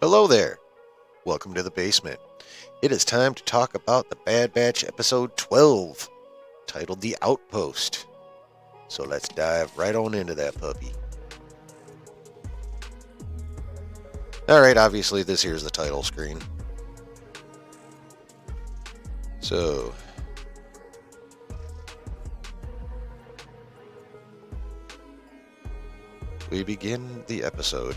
Hello there. Welcome to the basement. It is time to talk about the Bad Batch episode 12, titled The Outpost. So let's dive right on into that puppy. Alright, obviously this here's the title screen. So, we begin the episode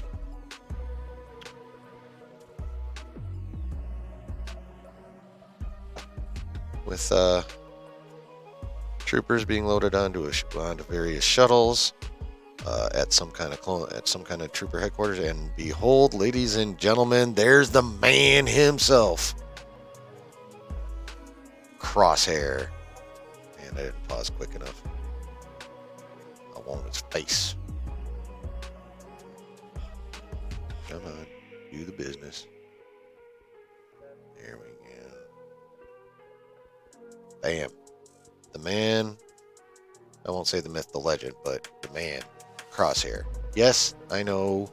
with troopers being loaded onto various shuttles at some kind of trooper headquarters, and behold, ladies and gentlemen, there's the man himself, Crosshair. Man, I didn't pause quick enough. I want his face. Come on, do the business. There we go. Bam. The man, I won't say the myth, the legend, but the man, Crosshair. Yes, I know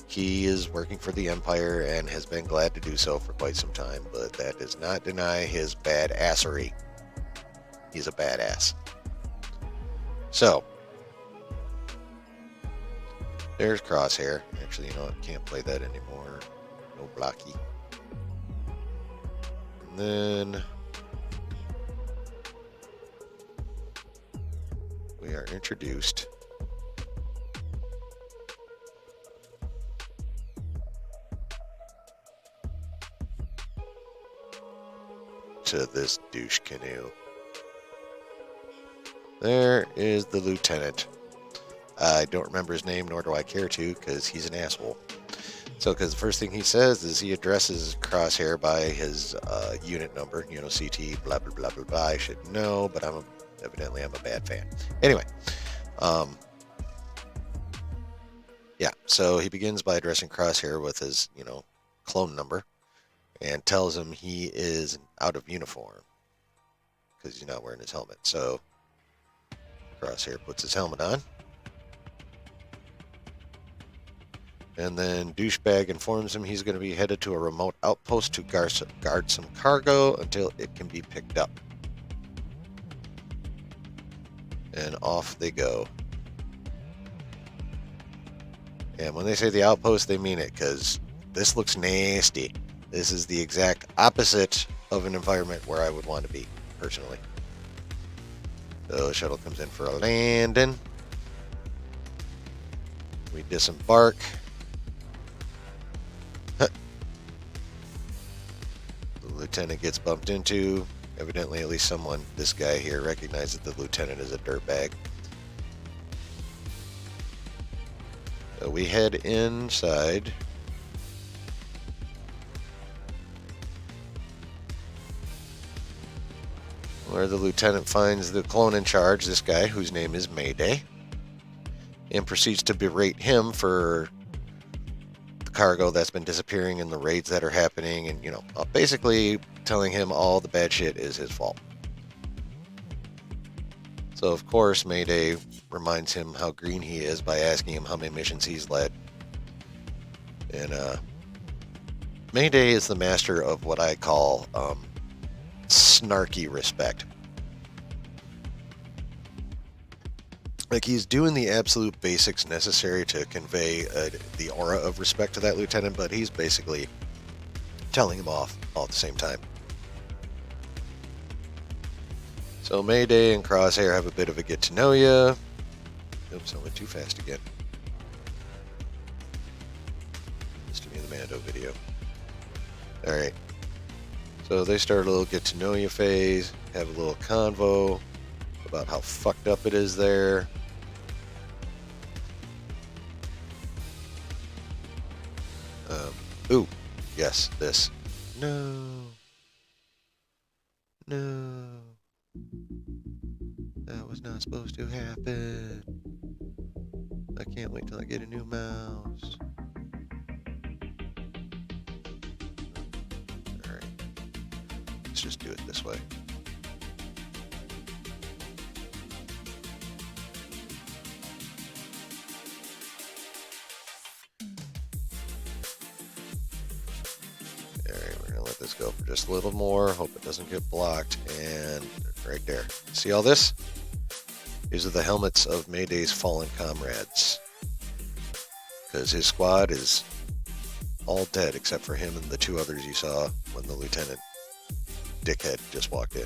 he is working for the Empire and has been glad to do so for quite some time, but that does not deny his badassery. He's a badass. So, there's Crosshair. Actually, you know what? Can't play that anymore. No blocky. And then we are introduced to this douche canoe. There is the lieutenant. I don't remember his name, nor do I care to, because he's an asshole. So, because the first thing he says is he addresses Crosshair by his unit number, CT, blah, blah, blah, blah, blah. I should know, but evidently I'm a bad fan. Anyway, yeah, so he begins by addressing Crosshair with his, clone number, and tells him he is out of uniform because he's not wearing his helmet. So Crosshair puts his helmet on, and then Douchebag informs him he's going to be headed to a remote outpost to guard some cargo until it can be picked up. And off they go. And when they say the outpost, they mean it, because this looks nasty. This is the exact opposite of an environment where I would want to be, personally. So the shuttle comes in for a landing. We disembark. The lieutenant gets bumped into. Evidently, at least this guy here, recognizes the lieutenant as a dirtbag. So we head inside. Where the lieutenant finds the clone in charge, this guy whose name is Mayday, and proceeds to berate him for the cargo that's been disappearing and the raids that are happening, and basically telling him all the bad shit is his fault. So of course Mayday reminds him how green he is by asking him how many missions he's led. And Mayday is the master of what I call snarky respect. Like, he's doing the absolute basics necessary to convey the aura of respect to that lieutenant, but he's basically telling him off all at the same time. So Mayday and Crosshair have a bit of a get to know ya. Oops, I went too fast again. This to be the Mando video. Alright. So they start a little get to know you phase, have a little convo about how fucked up it is there. Ooh, yes, this. No. That was not supposed to happen. I can't wait till I get a new mouse. Alright. Let's just do it this way. this go for just a little more. Hope it doesn't get blocked. And right there. See all this? These are the helmets of Mayday's fallen comrades. Because his squad is all dead except for him and the two others you saw when the lieutenant dickhead just walked in.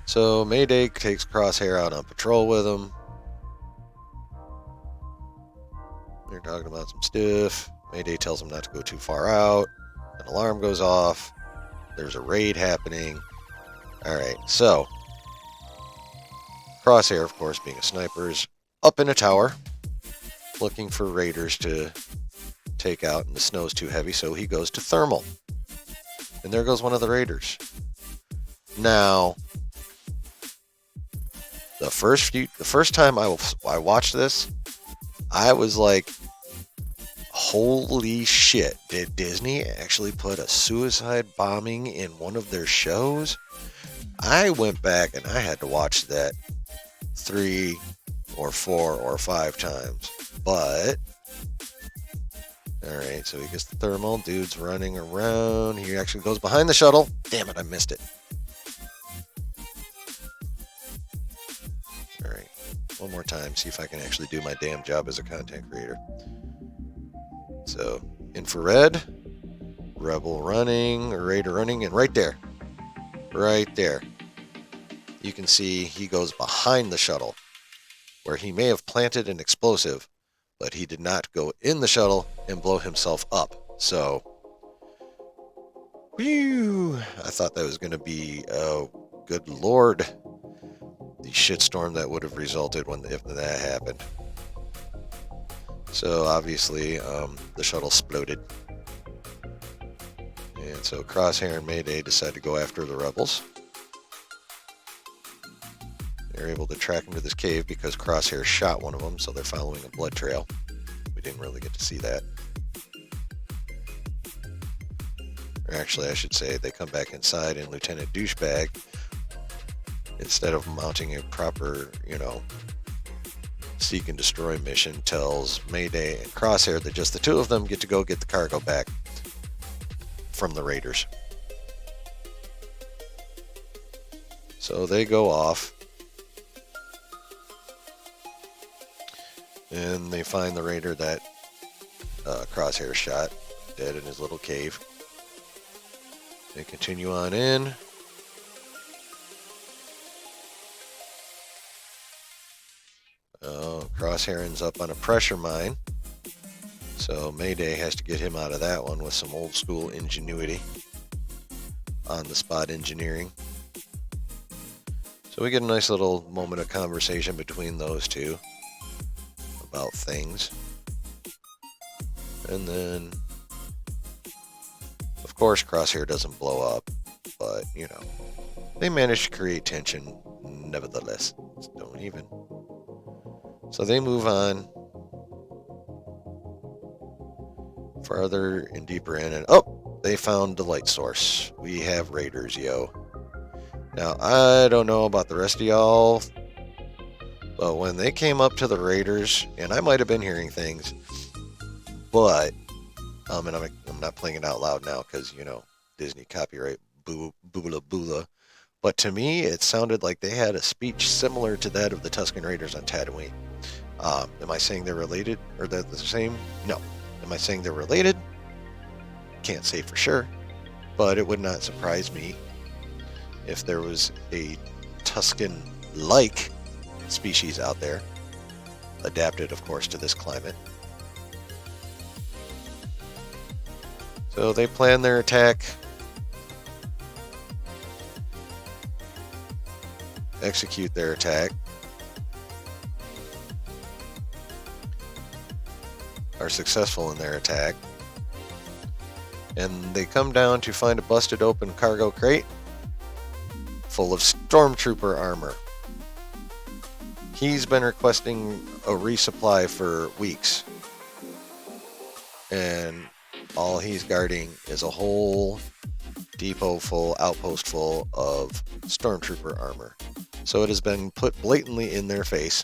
So Mayday takes Crosshair out on patrol with him. They're talking about some stuff. Mayday tells him not to go too far out. An alarm goes off. There's a raid happening. Alright, so Crosshair, of course, being a sniper, is up in a tower looking for raiders to take out, and the snow's too heavy, so he goes to thermal. And there goes one of the raiders. Now, the first time I watched this, I was like, holy shit, did Disney actually put a suicide bombing in one of their shows? I went back and I had to watch that 3 or 4 or 5 times. But, alright, so he gets the thermal. Dude's running around. He actually goes behind the shuttle. Damn it, I missed it. Alright, one more time. See if I can actually do my damn job as a content creator. So, infrared. Rebel running. Raider running. And right there. Right there. You can see he goes behind the shuttle, where he may have planted an explosive, but he did not go in the shuttle and blow himself up. So, whew, I thought that was going to be, good lord, the shitstorm that would have resulted if that happened. So obviously, the shuttle exploded. And so Crosshair and Mayday decide to go after the rebels. They're able to track him to this cave because Crosshair shot one of them, so they're following a blood trail. We didn't really get to see that. Or actually, I should say, they come back inside and Lieutenant Douchebag, instead of mounting a proper, seek and destroy mission, tells Mayday and Crosshair that just the two of them get to go get the cargo back from the raiders. So they go off. And they find the raider that Crosshair shot, dead in his little cave. They continue on in. Crosshair ends up on a pressure mine. So Mayday has to get him out of that one with some old school ingenuity. On the spot engineering. So we get a nice little moment of conversation between those two about things. And then, of course, Crosshair doesn't blow up, but, they manage to create tension nevertheless. Don't even. So they move on farther and deeper in, and they found the light source. We have raiders, yo. Now, I don't know about the rest of y'all, but when they came up to the raiders, and I might have been hearing things, but, and I'm not playing it out loud now because, Disney copyright, boola boola. But to me, it sounded like they had a speech similar to that of the Tusken Raiders on Tatooine. Am I saying they're related, or they're the same? No. Am I saying they're related? Can't say for sure, but it would not surprise me if there was a Tusken-like species out there, adapted, of course, to this climate. So they plan their attack, execute their attack, are successful in their attack, and they come down to find a busted open cargo crate full of stormtrooper armor. He's been requesting a resupply for weeks, and all he's guarding is a whole depot full, outpost full of stormtrooper armor. So it has been put blatantly in their face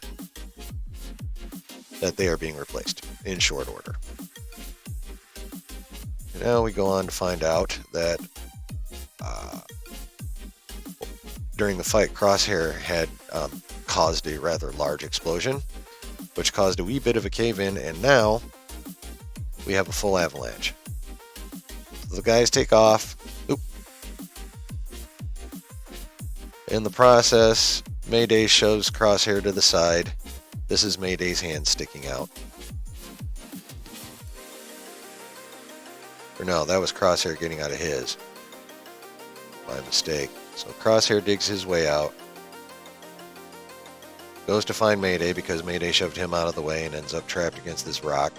that they are being replaced in short order. Now we go on to find out that during the fight, Crosshair had caused a rather large explosion, which caused a wee bit of a cave-in, and now we have a full avalanche. So the guys take off. Oop. In the process, Mayday shoves Crosshair to the side. This is Mayday's hand sticking out. Or no, that was Crosshair getting out of his. My mistake. So Crosshair digs his way out. Goes to find Mayday because Mayday shoved him out of the way and ends up trapped against this rock.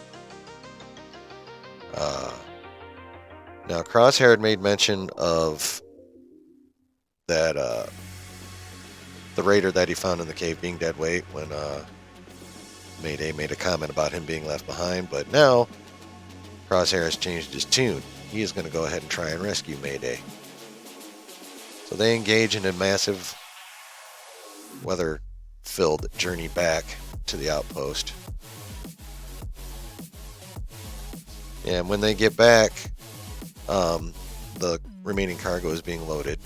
Now Crosshair had made mention of that the raider that he found in the cave being dead weight when Mayday made a comment about him being left behind, but now Crosshair has changed his tune. He is going to go ahead and try and rescue Mayday. So they engage in a massive weather-filled journey back to the outpost. And when they get back, the remaining cargo is being loaded.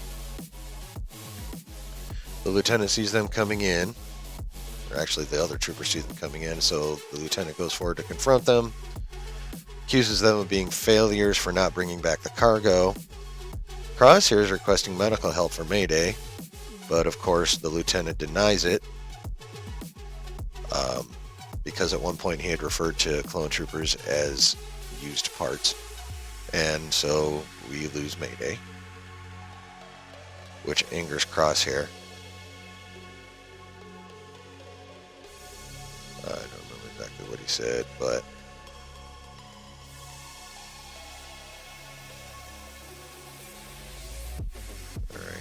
The lieutenant sees them coming in, or actually the other troopers see them coming in, so the lieutenant goes forward to confront them, accuses them of being failures for not bringing back the cargo. Crosshair is requesting medical help for Mayday, but of course the lieutenant denies it, because at one point he had referred to clone troopers as used parts, and so we lose Mayday, which angers Crosshair. I don't remember exactly what he said, but alright.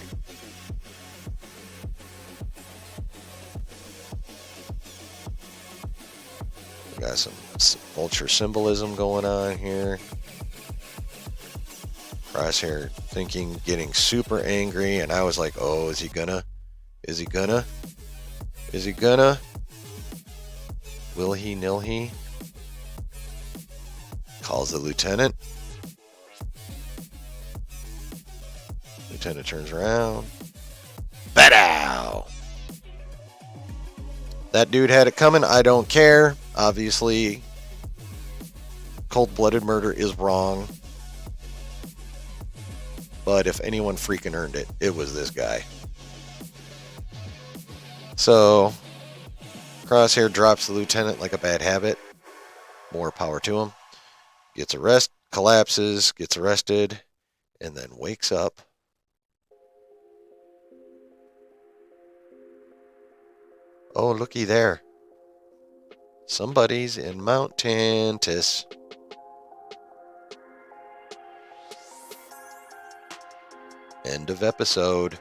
We got some vulture symbolism going on here. Crosshair thinking, getting super angry, and I was like, oh, is he gonna? Is he gonna? Is he gonna? Will he, nil he? Calls the lieutenant. Lieutenant turns around. Badow! That dude had it coming. I don't care. Obviously, cold-blooded murder is wrong. But if anyone freaking earned it, it was this guy. So Crosshair drops the lieutenant like a bad habit. More power to him. Gets arrested, collapses, gets arrested, and then wakes up. Oh, looky there. Somebody's in Mount Tantus. End of episode.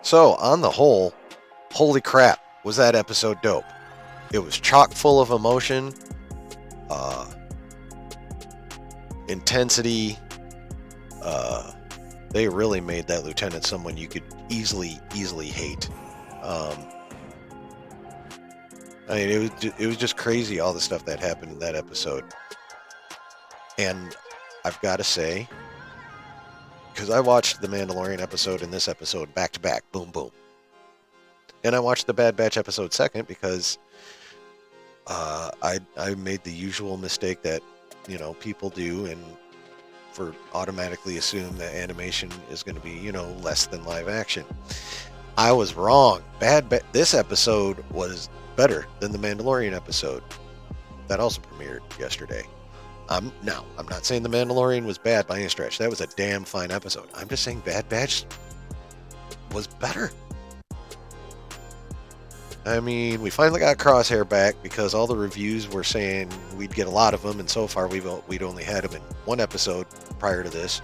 So, on the whole, holy crap, was that episode dope. It was chock full of emotion, intensity. They really made that lieutenant someone you could easily hate. I mean, it was just crazy, all the stuff that happened in that episode. And I've got to say, because I watched the Mandalorian episode and this episode back to back, boom, boom. And I watched the Bad Batch episode second because I made the usual mistake that, people do, and for automatically assume that animation is going to be, less than live action. I was wrong. This episode was better than the Mandalorian episode. That also premiered yesterday. I'm not saying the Mandalorian was bad by any stretch. That was a damn fine episode. I'm just saying Bad Batch was better. I mean, we finally got Crosshair back because all the reviews were saying we'd get a lot of them, and so far we'd only had him in one episode prior to this,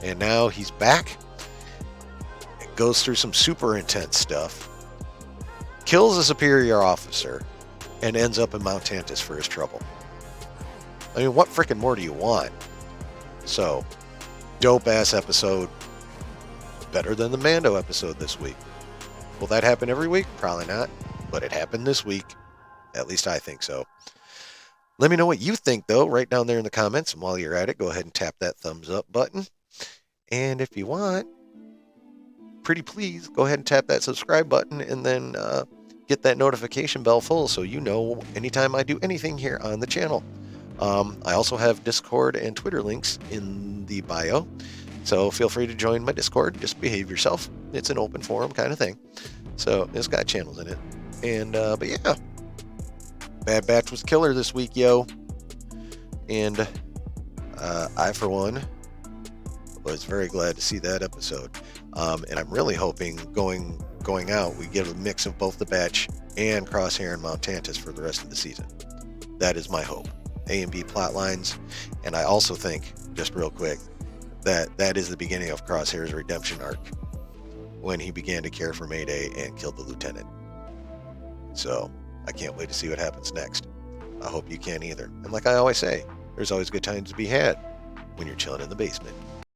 and now he's back. It goes through some super intense stuff, kills a superior officer, and ends up in Mount Tantus for his trouble. I mean, what freaking more do you want? So, dope-ass episode. Better than the Mando episode this week. Will that happen every week? Probably not. But it happened this week. At least I think so. Let me know what you think, though, right down there in the comments. And while you're at it, go ahead and tap that thumbs up button. And if you want, pretty please, go ahead and tap that subscribe button and then get that notification bell full so you know anytime I do anything here on the channel. I also have Discord and Twitter links in the bio. So feel free to join my Discord. Just behave yourself. It's an open forum kind of thing. So it's got channels in it. And, but yeah. Bad Batch was killer this week, yo. And I, for one, was very glad to see that episode. And I'm really hoping going out, we get a mix of both the Batch and Crosshair and Mount Tantus for the rest of the season. That is my hope. A and B plot lines. And I also think, just real quick, that is the beginning of Crosshair's redemption arc when he began to care for Mayday and killed the lieutenant. So I can't wait to see what happens next. I hope you can either. And like I always say, there's always good times to be had when you're chilling in the basement.